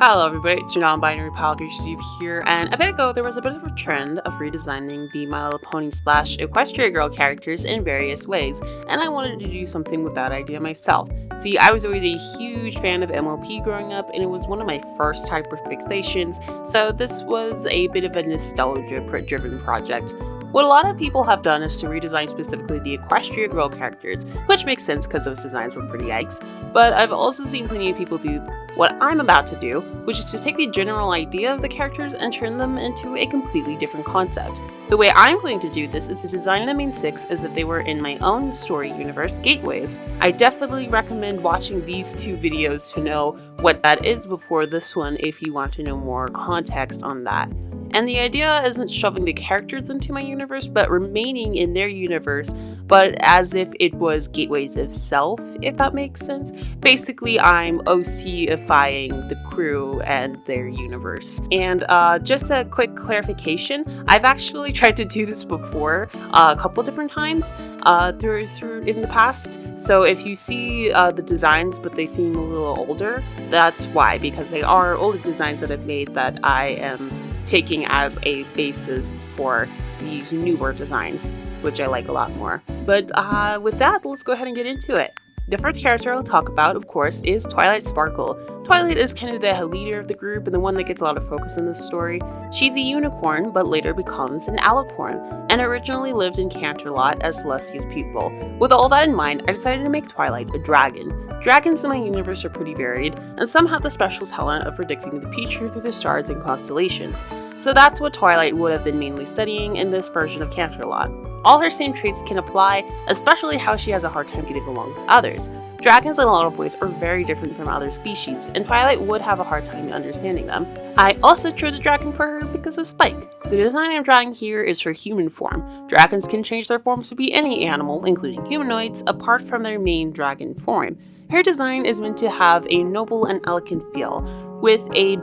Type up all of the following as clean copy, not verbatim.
Hello everybody, it's your non-binary polygon Steve here, and a bit ago there was a bit of a trend of redesigning the My Little Pony / Equestria Girl characters in various ways, and I wanted to do something with that idea myself. See, I was always a huge fan of MLP growing up, and it was one of my first hyperfixations, so this was a bit of a nostalgia-driven project. What a lot of people have done is to redesign specifically the Equestria Girl characters, which makes sense because those designs were pretty yikes, but I've also seen plenty of people do what I'm about to do, which is to take the general idea of the characters and turn them into a completely different concept. The way I'm going to do this is to design the main six as if they were in my own story universe gateways. I definitely recommend watching these two videos to know what that is before this one if you want to know more context on that. And the idea isn't shoving the characters into my universe, but remaining in their universe, but as if it was gateways of self, if that makes sense. Basically, I'm OC-ifying the crew and their universe. And just a quick clarification, I've actually tried to do this before a couple different times through in the past. So if you see the designs, but they seem a little older, that's why, because they are older designs that I've made that I am taking as a basis for these newer designs, which I like a lot more. But with that, let's go ahead and get into it. The first character I'll talk about, of course, is Twilight Sparkle. Twilight is kind of the leader of the group and the one that gets a lot of focus in this story. She's a unicorn, but later becomes an alicorn, and originally lived in Canterlot as Celestia's pupil. With all that in mind, I decided to make Twilight a dragon. Dragons in my universe are pretty varied, and some have the special talent of predicting the future through the stars and constellations. So that's what Twilight would have been mainly studying in this version of Canterlot. All her same traits can apply, especially how she has a hard time getting along with others. Dragons in a lot of ways are very different from other species, and Twilight would have a hard time understanding them. I also chose a dragon for her because of Spike. The design I'm drawing here is her human form. Dragons can change their forms to be any animal, including humanoids, apart from their main dragon form. Her design is meant to have a noble and elegant feel, with a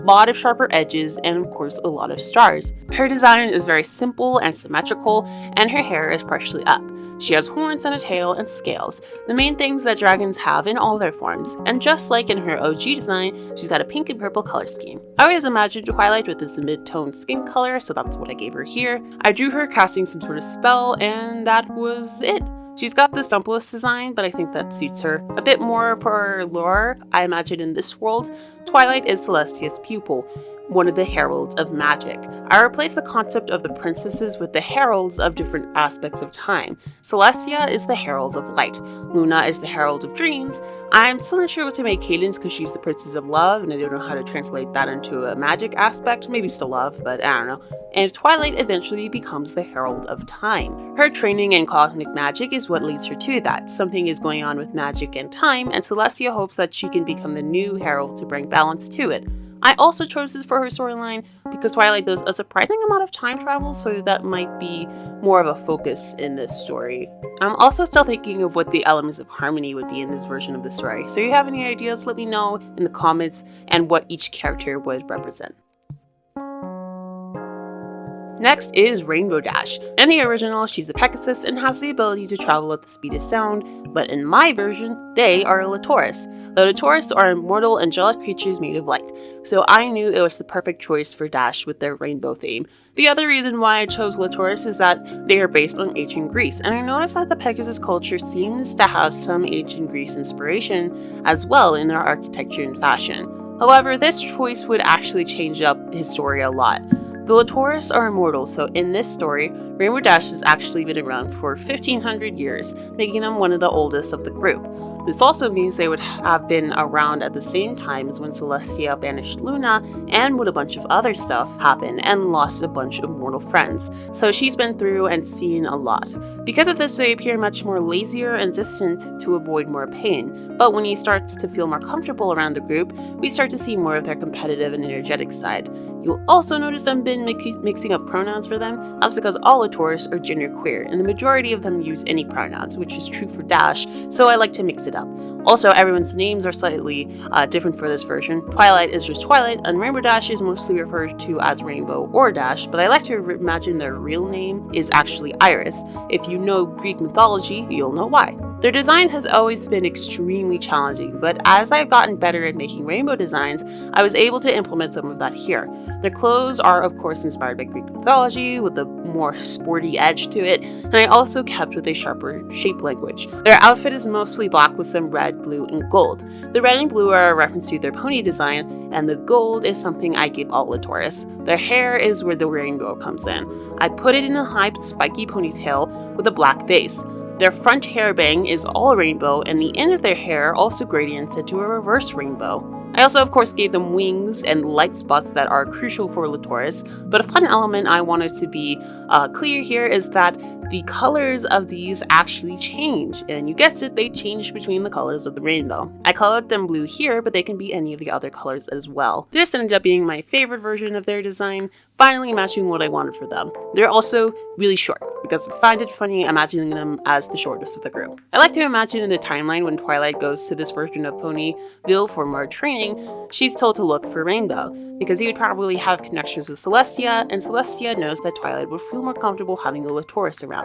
lot of sharper edges and of course a lot of stars. Her design is very simple and symmetrical, and her hair is partially up. She has horns and a tail and scales, the main things that dragons have in all their forms, and just like in her OG design, she's got a pink and purple color scheme. I always imagined Twilight with this mid-tone skin color, so that's what I gave her here. I drew her casting some sort of spell, and that was it. She's got the simplest design, but I think that suits her a bit more for her lore. I imagine in this world, Twilight is Celestia's pupil, one of the heralds of magic. I replaced the concept of the princesses with the heralds of different aspects of time. Celestia is the herald of light. Luna is the herald of dreams. I'm still not sure what to make Cadence because she's the princess of love, and I don't know how to translate that into a magic aspect. Maybe still love, but I don't know. And Twilight eventually becomes the herald of time. Her training in cosmic magic is what leads her to that. Something is going on with magic and time, and Celestia hopes that she can become the new herald to bring balance to it. I also chose this for her storyline because Twilight does a surprising amount of time travel, so that might be more of a focus in this story. I'm also still thinking of what the elements of harmony would be in this version of the story, so if you have any ideas, let me know in the comments and what each character would represent. Next is Rainbow Dash. In the original, she's a Pegasus and has the ability to travel at the speed of sound, but in my version, they are a Latourus. The Latourus are immortal angelic creatures made of light, so I knew it was the perfect choice for Dash with their rainbow theme. The other reason why I chose Latourus is that they are based on ancient Greece, and I noticed that the Pegasus culture seems to have some ancient Greece inspiration as well in their architecture and fashion. However, this choice would actually change up his story a lot. The Latourus are immortal, so in this story, Rainbow Dash has actually been around for 1500 years, making them one of the oldest of the group. This also means they would have been around at the same time as when Celestia banished Luna, and when a bunch of other stuff happened and lost a bunch of mortal friends. So she's been through and seen a lot. Because of this, they appear much more lazier and distant to avoid more pain. But when he starts to feel more comfortable around the group, we start to see more of their competitive and energetic side. You'll also notice I've been mixing up pronouns for them. That's because all Latourus are genderqueer, and the majority of them use any pronouns, which is true for Dash, so I like to mix it up. Also, everyone's names are slightly different for this version. Twilight is just Twilight, and Rainbow Dash is mostly referred to as Rainbow or Dash, but I like to imagine their real name is actually Iris. If you know Greek mythology, you'll know why. Their design has always been extremely challenging, but as I've gotten better at making rainbow designs, I was able to implement some of that here. Their clothes are of course inspired by Greek mythology with a more sporty edge to it, and I also kept with a sharper shape language. Their outfit is mostly black with some red, blue, and gold. The red and blue are a reference to their pony design, and the gold is something I gave all Latoris. Their hair is where the rainbow comes in. I put it in a high spiky ponytail with a black base. Their front hairbang is all rainbow, and the end of their hair also gradients into a reverse rainbow. I also of course gave them wings and light spots that are crucial for Latoris, but a fun element I wanted to be clear here is that the colors of these actually change, and you guessed it, they change between the colors of the rainbow. I colored them blue here, but they can be any of the other colors as well. This ended up being my favorite version of their design, finally matching what I wanted for them. They're also really short, because I find it funny imagining them as the shortest of the group. I like to imagine in the timeline when Twilight goes to this version of Ponyville for more training, she's told to look for Rainbow, because he would probably have connections with Celestia, and Celestia knows that Twilight would feel more comfortable having a Latoris around,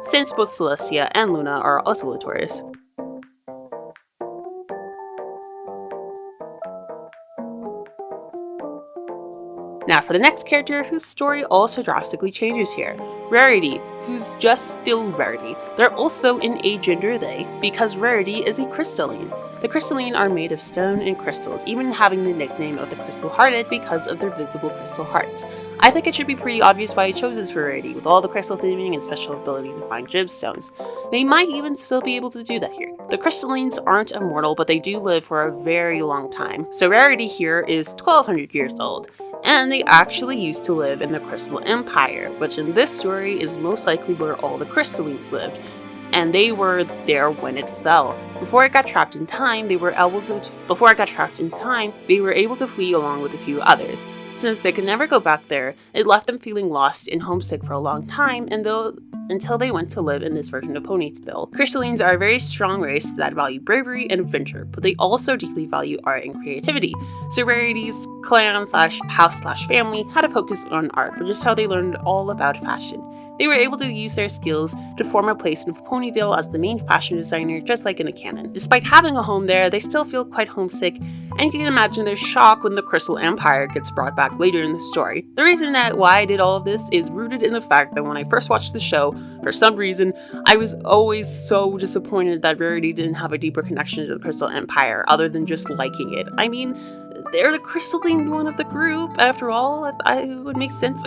since both Celestia and Luna are also Latoris. Now for the next character whose story also drastically changes here. Rarity, who's just still Rarity. They're also in a gender they, because Rarity is a crystalline. The crystalline are made of stone and crystals, even having the nickname of the Crystal Hearted because of their visible crystal hearts. I think it should be pretty obvious why I chose this for Rarity, with all the crystal theming and special ability to find gemstones. They might even still be able to do that here. The crystallines aren't immortal, but they do live for a very long time. So Rarity here is 1200 years old. And they actually used to live in the Crystal Empire, which in this story is most likely where all the crystallines lived. And they were there when it fell. Before it got trapped in time, they were able to flee along with a few others. Since they could never go back there, it left them feeling lost and homesick for a long time, until they went to live in this version of Ponyville. Crystallines are a very strong race that value bravery and adventure, but they also deeply value art and creativity. So Rarity's clan/house/family had a focus on art, which is how they learned all about fashion. They were able to use their skills to form a place in Ponyville as the main fashion designer, just like in the canon. Despite having a home there, they still feel quite homesick, and you can imagine their shock when the Crystal Empire gets brought back later in the story. The reason that why I did all of this is rooted in the fact that when I first watched the show, for some reason, I was always so disappointed that Rarity didn't have a deeper connection to the Crystal Empire, other than just liking it. I mean, they're the crystalline one of the group, after all, it would make sense.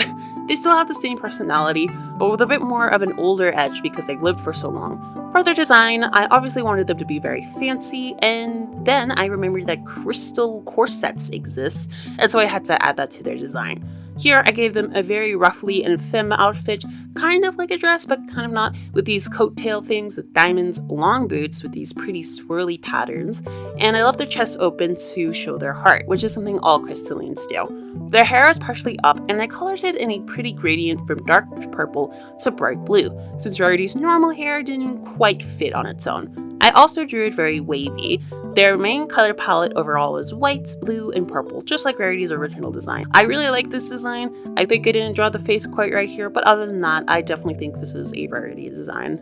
They still have the same personality, but with a bit more of an older edge because they've lived for so long. For their design, I obviously wanted them to be very fancy, and then I remembered that crystal corsets exist, and so I had to add that to their design. Here, I gave them a very roughly and femme outfit, kind of like a dress, but kind of not, with these coattail things with diamonds, long boots with these pretty swirly patterns, and I left their chests open to show their heart, which is something all crystallines do. Their hair is partially up, and I colored it in a pretty gradient from dark purple to bright blue, since Rarity's normal hair didn't quite fit on its own. I also drew it very wavy. Their main color palette overall is white, blue, and purple, just like Rarity's original design. I really like this design. I think I didn't draw the face quite right here, but other than that, I definitely think this is a Rarity design.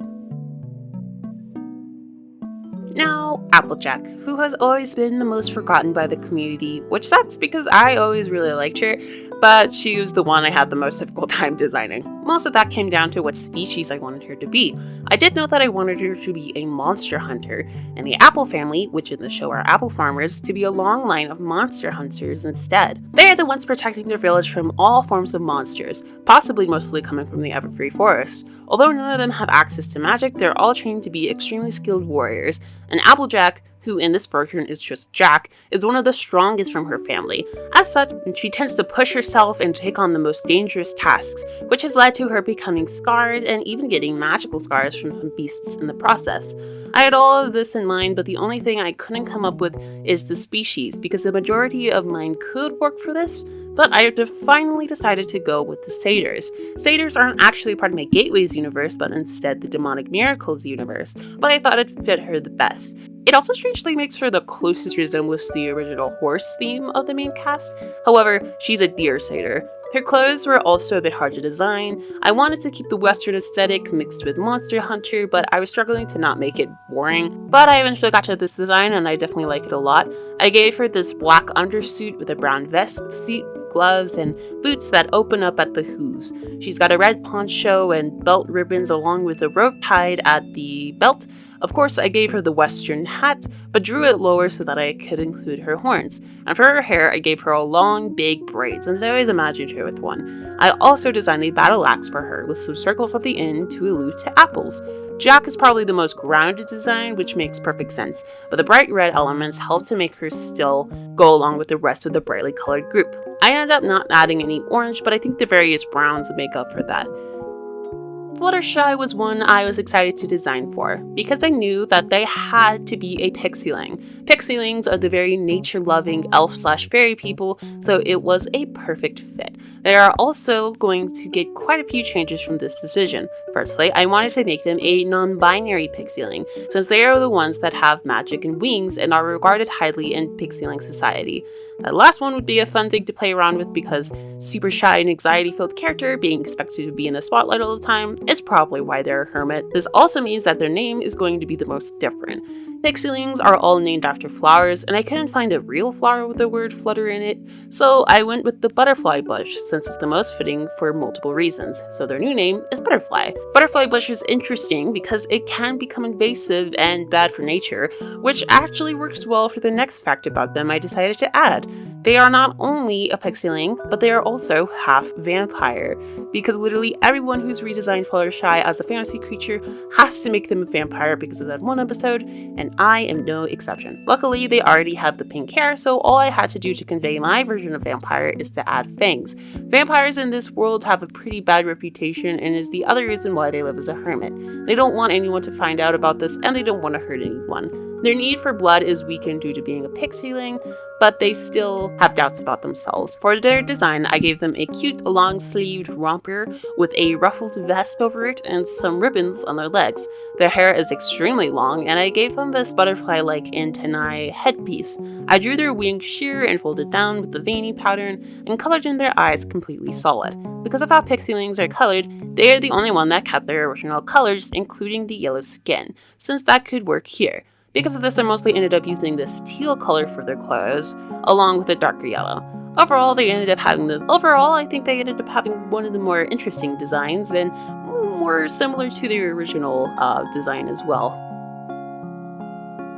Now, Applejack, who has always been the most forgotten by the community, which sucks because I always really liked her, but she was the one I had the most difficult time designing. Most of that came down to what species I wanted her to be. I did know that I wanted her to be a monster hunter, and the Apple family, which in the show are apple farmers, to be a long line of monster hunters instead. They are the ones protecting their village from all forms of monsters, possibly mostly coming from the Everfree Forest. Although none of them have access to magic, they're all trained to be extremely skilled warriors, and Applejack, who in this version is just Jack, is one of the strongest from her family. As such, she tends to push herself and take on the most dangerous tasks, which has led to her becoming scarred and even getting magical scars from some beasts in the process. I had all of this in mind, but the only thing I couldn't come up with is the species, because the majority of mine could work for this, but I finally decided to go with the satyrs. Satyrs aren't actually part of my Gateways universe, but instead the Demonic Miracles universe, but I thought it fit her the best. It also strangely makes her the closest resemblance to the original horse theme of the main cast. However, she's a deer satyr. Her clothes were also a bit hard to design. I wanted to keep the Western aesthetic mixed with Monster Hunter, but I was struggling to not make it boring. But I eventually got to this design and I definitely like it a lot. I gave her this black undersuit with a brown vest, suit, gloves, and boots that open up at the hooves. She's got a red poncho and belt ribbons along with a rope tied at the belt. Of course, I gave her the Western hat, but drew it lower so that I could include her horns. And for her hair, I gave her a long, big braid, since I always imagined her with one. I also designed a battle axe for her, with some circles at the end to allude to apples. Jack is probably the most grounded design, which makes perfect sense, but the bright red elements help to make her still go along with the rest of the brightly colored group. I ended up not adding any orange, but I think the various browns make up for that. Fluttershy was one I was excited to design for, because I knew that they had to be a pixieling. Pixielings are the very nature-loving elf/fairy people, so it was a perfect fit. They are also going to get quite a few changes from this decision. Firstly, I wanted to make them a non-binary pixieling, since they are the ones that have magic and wings and are regarded highly in pixieling society. That last one would be a fun thing to play around with because super shy and anxiety-filled character being expected to be in the spotlight all the time is probably why they're a hermit. This also means that their name is going to be the most different. Pixielings are all named after flowers, and I couldn't find a real flower with the word flutter in it, so I went with the butterfly bush since it's the most fitting for multiple reasons, so their new name is Butterfly. Butterfly bush is interesting because it can become invasive and bad for nature, which actually works well for the next fact about them I decided to add. They are not only a pixieling, but they are also half vampire, because literally everyone who's redesigned Fluttershy as a fantasy creature has to make them a vampire because of that one episode, and I am no exception. Luckily, they already have the pink hair, so all I had to do to convey my version of vampire is to add fangs. Vampires in this world have a pretty bad reputation and is the other reason why they live as a hermit. They don't want anyone to find out about this, and they don't want to hurt anyone. Their need for blood is weakened due to being a pixieling, but they still have doubts about themselves. For their design, I gave them a cute long-sleeved romper with a ruffled vest over it and some ribbons on their legs. Their hair is extremely long, and I gave them this butterfly-like antennae headpiece. I drew their wings sheer and folded down with the veiny pattern and colored in their eyes completely solid. Because of how pixielings are colored, they are the only one that kept their original colors, including the yellow skin, since that could work here. Because of this, I mostly ended up using this teal color for their clothes, along with a darker yellow. Overall, I think they ended up having one of the more interesting designs and more similar to the original design as well.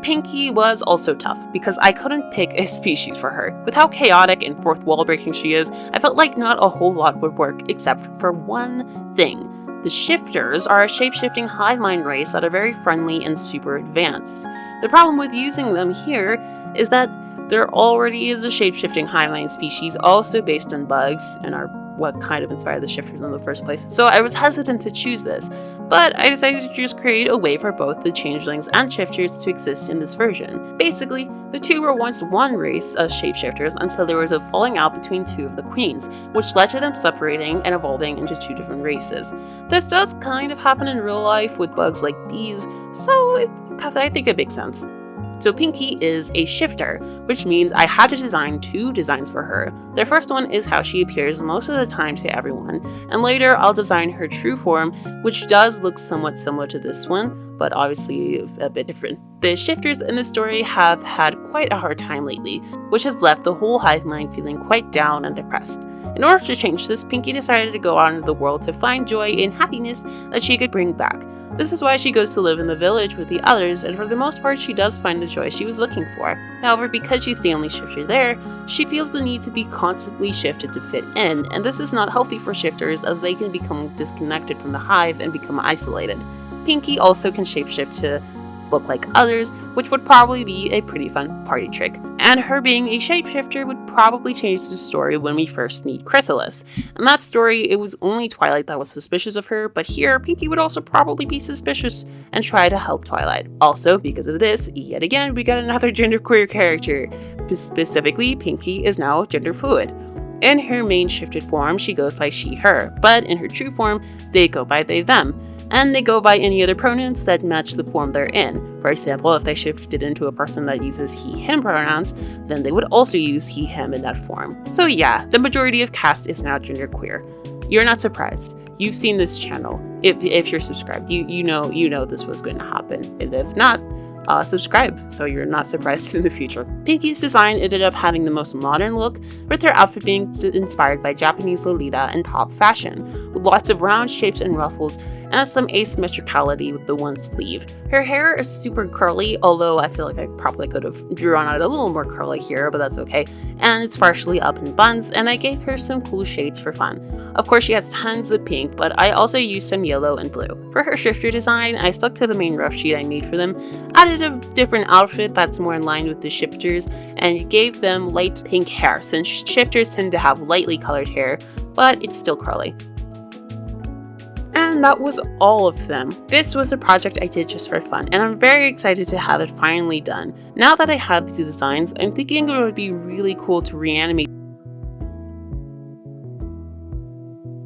Pinkie was also tough, because I couldn't pick a species for her. With how chaotic and fourth wall breaking she is, I felt like not a whole lot would work except for one thing. The Shifters are a shape-shifting hive mind race that are very friendly and super advanced. The problem with using them here is that there already is a shape-shifting hive mind species also based on bugs and are what kind of inspired the Shifters in the first place, so I was hesitant to choose this, but I decided to just create a way for both the changelings and shifters to exist in this version. Basically, the two were once one race of shapeshifters until there was a falling out between two of the queens, which led to them separating and evolving into two different races. This does kind of happen in real life with bugs like bees, so I think it makes sense. So Pinkie is a shifter, which means I had to design two designs for her. The first one is how she appears most of the time to everyone, and later I'll design her true form, which does look somewhat similar to this one, but obviously a bit different. The shifters in this story have had quite a hard time lately, which has left the whole hive mind feeling quite down and depressed. In order to change this, Pinkie decided to go out into the world to find joy and happiness that she could bring back. This is why she goes to live in the village with the others, and for the most part she does find the joy she was looking for. However, because she's the only shifter there, she feels the need to be constantly shifted to fit in, and this is not healthy for shifters as they can become disconnected from the hive and become isolated. Pinkie also can shapeshift to look like others, which would probably be a pretty fun party trick. And her being a shapeshifter would probably change the story when we first meet Chrysalis. In that story, it was only Twilight that was suspicious of her, but here, Pinkie would also probably be suspicious and try to help Twilight. Also, because of this, yet again, we got another genderqueer character. Specifically, Pinkie is now gender fluid. In her main shifted form, she goes by she, her, but in her true form, they go by they, them. and they go by any other pronouns that match the form they're in. For example, if they shifted into a person that uses he, him pronouns, then they would also use he, him in that form. So yeah, the majority of cast is now genderqueer. You're not surprised. You've seen this channel. If you're subscribed, you know this was going to happen. And if not, subscribe so you're not surprised in the future. Pinkie's design ended up having the most modern look, with her outfit being inspired by Japanese Lolita and pop fashion, with lots of round shapes and ruffles, and some asymmetricality with the one sleeve. Her hair is super curly, although I feel like I probably could have drawn out a little more curly here, but that's okay. And it's partially up in buns, and I gave her some cool shades for fun. Of course, she has tons of pink, but I also used some yellow and blue. For her shifter design, I stuck to the main rough sheet I made for them, added a different outfit that's more in line with the shifters, and gave them light pink hair, since shifters tend to have lightly colored hair, but it's still curly. And that was all of them. This was a project I did just for fun, and I'm very excited to have it finally done. Now that I have these designs, I'm thinking it would be really cool to reanimate.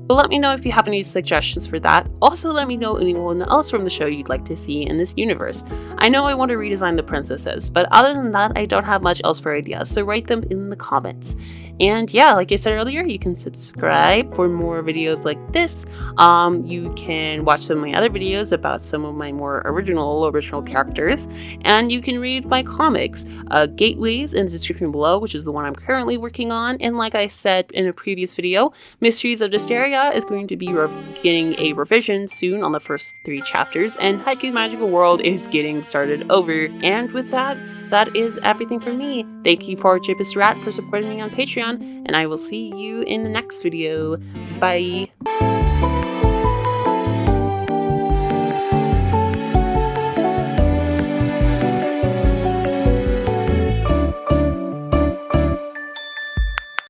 But let me know if you have any suggestions for that. Also, let me know anyone else from the show you'd like to see in this universe. I know I want to redesign the princesses, but other than that, I don't have much else for ideas, so write them in the comments. And yeah, like I said earlier, you can subscribe for more videos like this. You can watch some of my other videos about some of my more original characters, and you can read my comics, Gateways, in the description below, which is the one I'm currently working on. And like I said in a previous video, Mysteries of Dysteria is going to be getting a revision soon on the first 3 chapters, and Haiku's Magical World is getting started over. And with that, that is everything from me. Thank you for Jipus Rat for supporting me on Patreon, and I will see you in the next video. Bye!